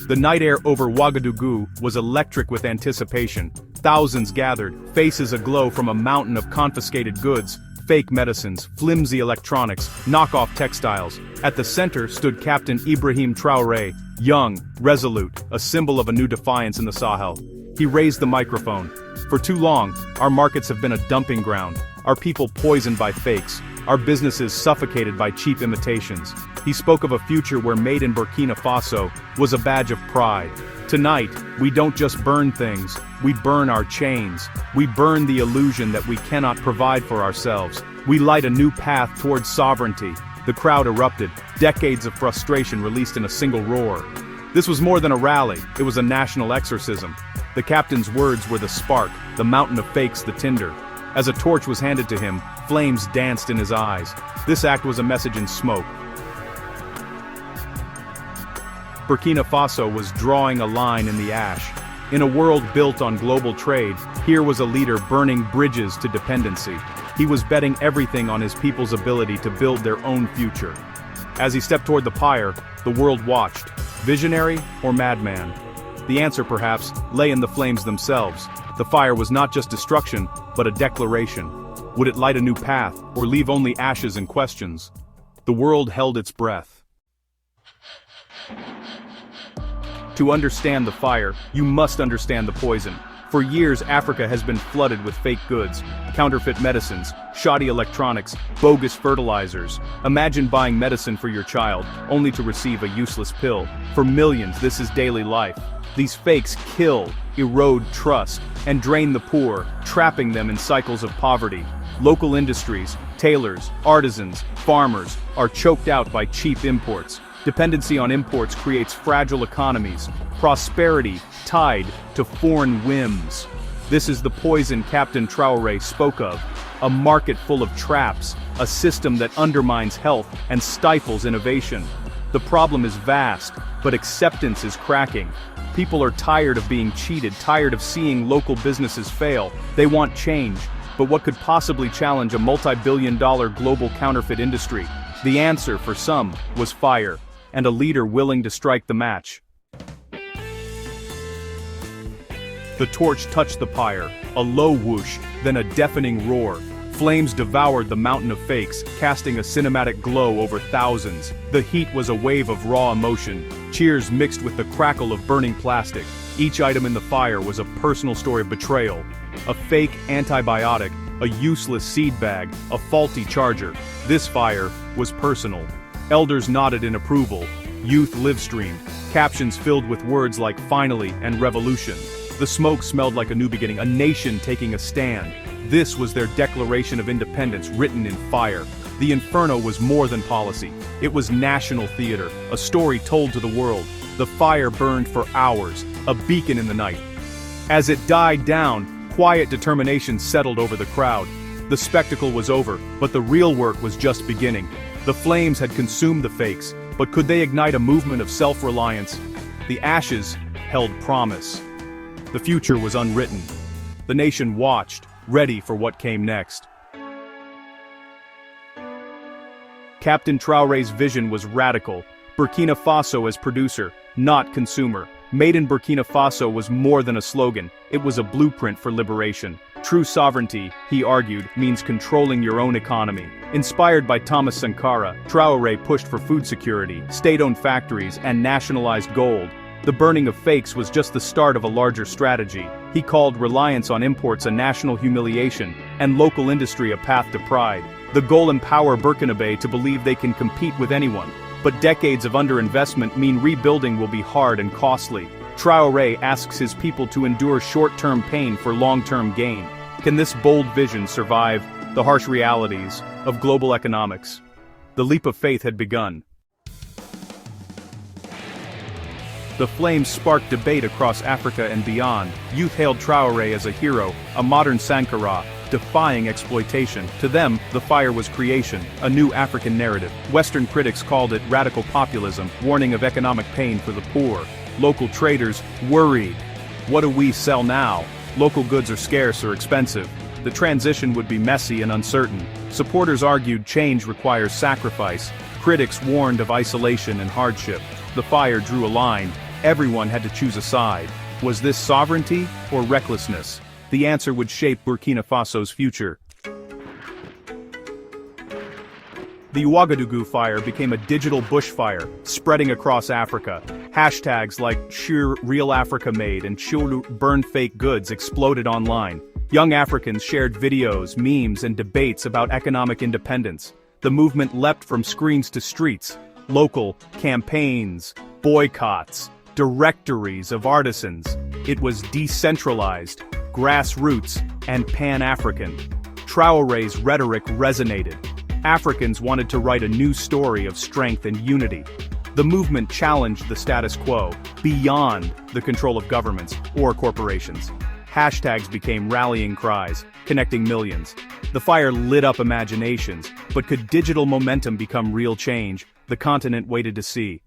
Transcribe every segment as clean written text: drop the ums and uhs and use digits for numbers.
The night air over Ouagadougou was electric with anticipation. Thousands gathered, faces aglow from a mountain of confiscated goods, fake medicines, flimsy electronics, knockoff textiles. At the center stood Captain Ibrahim Traoré, young, resolute, a symbol of a new defiance in the Sahel. He raised the microphone. For too long, our markets have been a dumping ground, our people poisoned by fakes, our businesses suffocated by cheap imitations. He spoke of a future where made in Burkina Faso was a badge of pride. Tonight, we don't just burn things, we burn our chains. We burn the illusion that we cannot provide for ourselves. We light a new path towards sovereignty. The crowd erupted, decades of frustration released in a single roar. This was more than a rally, it was a national exorcism. The captain's words were the spark, the mountain of fakes the tinder. As a torch was handed to him, flames danced in his eyes. This act was a message in smoke. Burkina Faso was drawing a line in the ash. In a world built on global trade, here was a leader burning bridges to dependency. He was betting everything on his people's ability to build their own future. As he stepped toward the pyre, the world watched. Visionary or madman? The answer, perhaps, lay in the flames themselves. The fire was not just destruction, but a declaration. Would it light a new path, or leave only ashes and questions? The world held its breath. To understand the fire, you must understand the poison. For years, Africa has been flooded with fake goods, counterfeit medicines, shoddy electronics, bogus fertilizers. Imagine buying medicine for your child, only to receive a useless pill. For millions, this is daily life. These fakes kill, erode trust, and drain the poor, trapping them in cycles of poverty. Local industries, tailors, artisans, farmers, are choked out by cheap imports. Dependency on imports creates fragile economies, prosperity tied to foreign whims. This is the poison Captain Traoré spoke of, a market full of traps, a system that undermines health and stifles innovation. The problem is vast, but acceptance is cracking. People are tired of being cheated, tired of seeing local businesses fail. They want change, but what could possibly challenge a multi-billion-dollar global counterfeit industry? The answer, for some, was fire, and a leader willing to strike the match. The torch touched the pyre, a low whoosh, then a deafening roar. Flames devoured the mountain of fakes, casting a cinematic glow over thousands. The heat was a wave of raw emotion, cheers mixed with the crackle of burning plastic. Each item in the fire was a personal story of betrayal. A fake antibiotic, a useless seed bag, a faulty charger. This fire was personal. Elders nodded in approval. Youth live-streamed, captions filled with words like "finally" and "revolution." The smoke smelled like a new beginning, a nation taking a stand. This was their declaration of independence written in fire. The inferno was more than policy. It was national theater, a story told to the world. The fire burned for hours, a beacon in the night. As it died down, quiet determination settled over the crowd. The spectacle was over, but the real work was just beginning. The flames had consumed the fakes, but could they ignite a movement of self-reliance? The ashes held promise. The future was unwritten. The nation watched, ready for what came next. Captain Traoré's vision was radical. Burkina Faso as producer, not consumer. Made in Burkina Faso was more than a slogan, it was a blueprint for liberation. True sovereignty, he argued, means controlling your own economy. Inspired by Thomas Sankara, Traoré pushed for food security, state-owned factories, and nationalized gold. The burning of fakes was just the start of a larger strategy. He called reliance on imports a national humiliation, and local industry a path to pride. The goal: empower Burkinabe to believe they can compete with anyone. But decades of underinvestment mean rebuilding will be hard and costly. Traoré asks his people to endure short-term pain for long-term gain. Can this bold vision survive the harsh realities of global economics? The leap of faith had begun. The flames sparked debate across Africa and beyond. Youth hailed Traoré as a hero, a modern Sankara, defying exploitation. To them, the fire was creation, a new African narrative. Western critics called it radical populism, warning of economic pain for the poor. Local traders worried. What do we sell now? Local goods are scarce or expensive. The transition would be messy and uncertain. Supporters argued change requires sacrifice. Critics warned of isolation and hardship. The fire drew a line. Everyone had to choose a side. Was this sovereignty or recklessness? The answer would shape Burkina Faso's future. The Ouagadougou fire became a digital bushfire, spreading across Africa. Hashtags like #RealAfricaMade and #BurnFakeGoods exploded online. Young Africans shared videos, memes, and debates about economic independence. The movement leapt from screens to streets. Local campaigns, boycotts, directories of artisans. It was decentralized, grassroots, and Pan-African. Traore's rhetoric resonated. Africans wanted to write a new story of strength and unity. The movement challenged the status quo, beyond the control of governments or corporations. Hashtags became rallying cries, connecting millions. The fire lit up imaginations, but could digital momentum become real change? The continent waited to see.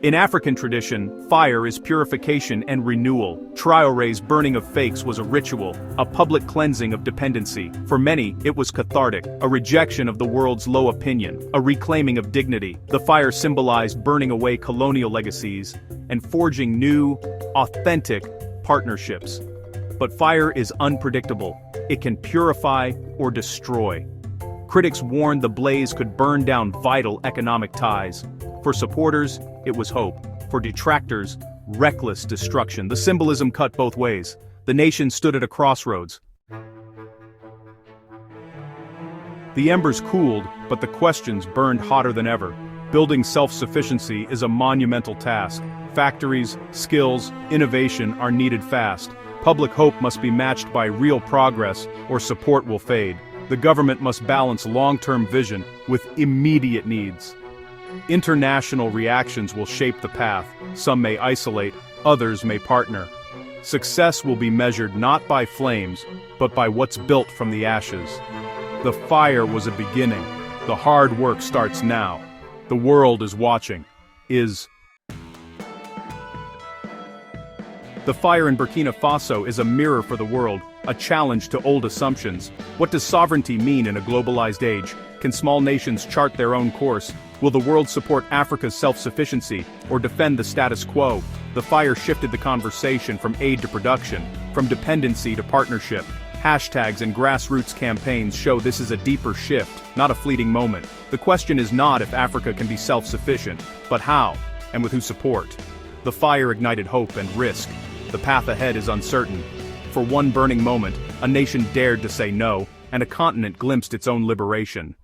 In African tradition, fire is purification and renewal. Traore's burning of fakes was a ritual, a public cleansing of dependency. For many, it was cathartic, a rejection of the world's low opinion, a reclaiming of dignity. The fire symbolized burning away colonial legacies and forging new, authentic partnerships. But fire is unpredictable. It can purify or destroy. Critics warned the blaze could burn down vital economic ties. For supporters, it was hope. For detractors, reckless destruction. The symbolism cut both ways. The nation stood at a crossroads. The embers cooled, but the questions burned hotter than ever. Building self-sufficiency is a monumental task. Factories, skills, innovation are needed fast. Public hope must be matched by real progress, or support will fade. The government must balance long-term vision with immediate needs. International reactions will shape the path. Some may isolate, others may partner. Success will be measured not by flames, but by what's built from the ashes. The fire was a beginning. The hard work starts now. The world is watching. The fire in Burkina Faso is a mirror for the world, a challenge to old assumptions. What does sovereignty mean in a globalized age? Can small nations chart their own course? Will the world support Africa's self-sufficiency or defend the status quo? The fire shifted the conversation from aid to production, from dependency to partnership. Hashtags and grassroots campaigns show this is a deeper shift, not a fleeting moment. The question is not if Africa can be self-sufficient, but how, and with whose support. The fire ignited hope and risk. The path ahead is uncertain. For one burning moment, a nation dared to say no, and a continent glimpsed its own liberation.